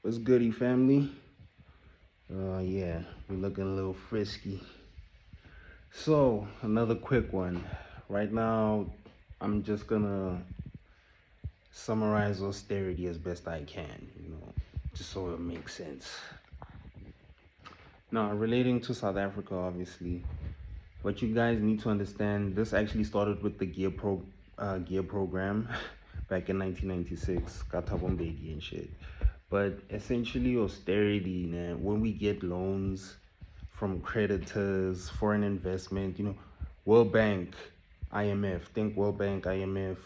What's goody, family? Yeah, we're looking a little frisky. So, another quick one. Right now, I'm just gonna summarize austerity as best I can, just so it makes sense. Now, relating to South Africa, obviously, what you guys need to understand, this actually started with the gear program back in 1996, Katabombegi and shit. But essentially, austerity, man, when we get loans from creditors, foreign investment, World Bank, IMF, think World Bank, IMF,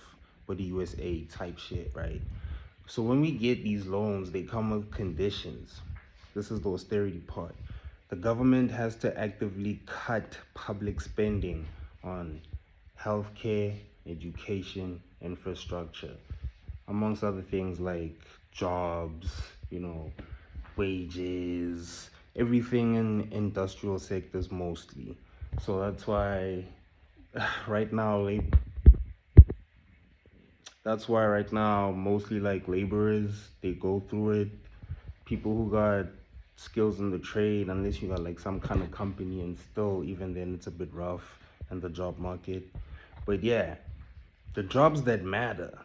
or the USA type shit, right? So when we get these loans, they come with conditions. This is the austerity part. The government has to actively cut public spending on healthcare, education, infrastructure, amongst other things like jobs, you know, wages, everything in industrial sectors mostly. So that's why right now, mostly like laborers, they go through it. People who got skills in the trade, unless you got like some kind of company, and still, even then, it's a bit rough in the job market. But yeah, the jobs that matter,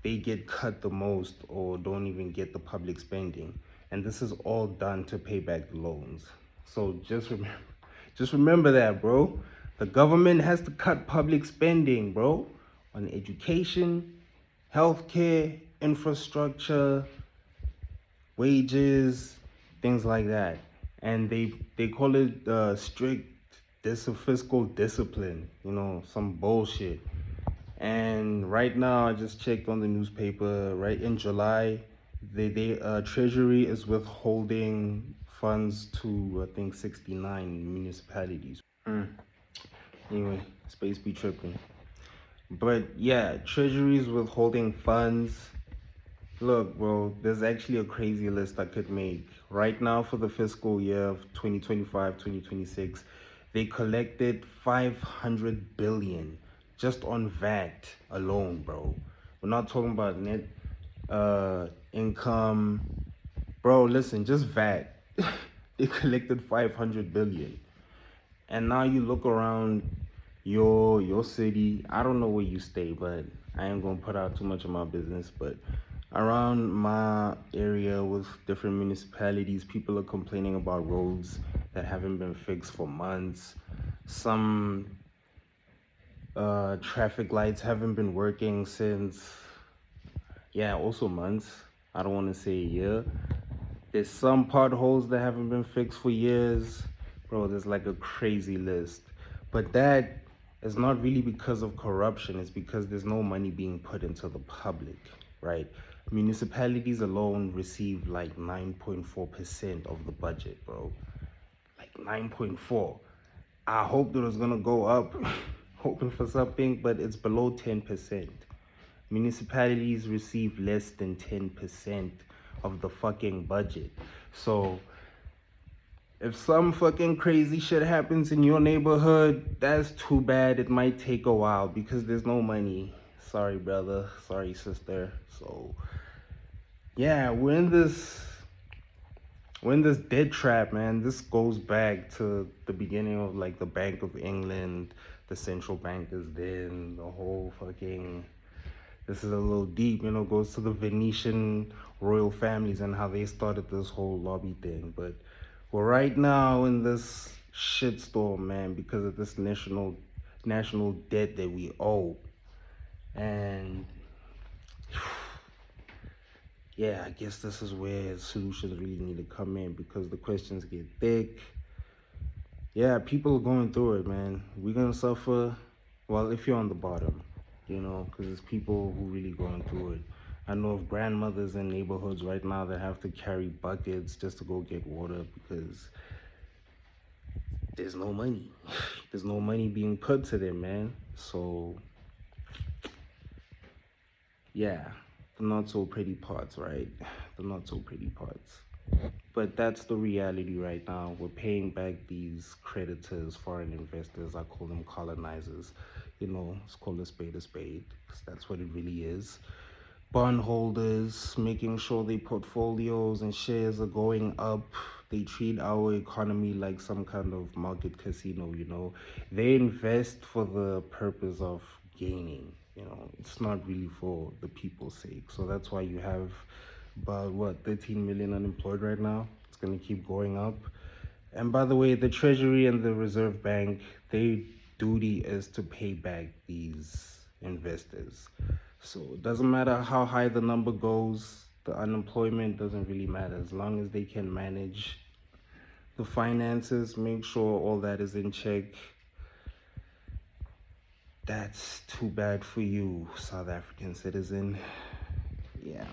they get cut the most or don't even get the public spending. And this is all done to pay back the loans. So just remember that, bro. The government has to cut public spending, bro, on education, healthcare, infrastructure, wages, things like that. And they call it strict fiscal discipline, some bullshit. And right now, I just checked on the newspaper. Right in July, they Treasury is withholding funds to I think 69 municipalities. Anyway, space be tripping. But yeah, Treasury is withholding funds. Look, bro, there's actually a crazy list I could make. Right now, for the fiscal year of 2025, 2026, they collected 500 billion just on VAT alone, bro. We're not talking about net income. Bro, listen, just VAT. They collected 500 billion. And now you look around your city. I don't know where you stay, but I ain't gonna put out too much of my business. But around my area with different municipalities, people are complaining about roads that haven't been fixed for months. Some traffic lights haven't been working since, yeah, also months. I don't want to say a year. There's some potholes that haven't been fixed for years. Bro, there's like a crazy list. But that is not really because of corruption. It's because there's no money being put into the public, right? Municipalities alone receive like 9.4% of the budget, bro. Like 9.4. I hoped it was gonna go up, hoping for something, but it's below 10%. Municipalities receive less than 10% of the fucking budget. So if some fucking crazy shit happens in your neighborhood, that's too bad. It might take a while because there's no money. Sorry, brother. Sorry, sister. So yeah, we're in this dead trap, man. This goes back to the beginning of like the Bank of England, the central bankers then, the whole fucking, this is a little deep, goes to the Venetian royal families and how they started this whole lobby thing. But we're right now in this shitstorm, man, because of this national debt that we owe. And yeah, I guess this is where solutions really need to come in because the questions get thick. Yeah, people are going through it, man. We're gonna suffer. Well, if you're on the bottom, because it's people who really going through it. I know of grandmothers in neighborhoods right now that have to carry buckets just to go get water because there's no money. There's no money being put to them, man. So yeah, the not so pretty parts, right? The not so pretty parts. But that's the reality right now. We're paying back these creditors, foreign investors. I call them colonizers. Let's call a spade, because that's what it really is. bondholders, making sure their portfolios and shares are going up. They treat our economy like some kind of market casino, you know. They invest for the purpose of gaining, you know. It's not really for the people's sake. So that's why you have about, what, 13 million unemployed right now. It's going to keep going up. And by the way, the Treasury and the Reserve Bank, their duty is to pay back these investors. So it doesn't matter how high the number goes, the unemployment doesn't really matter as long as they can manage the finances, make sure all that is in check. That's too bad for you, South African citizen. Yeah.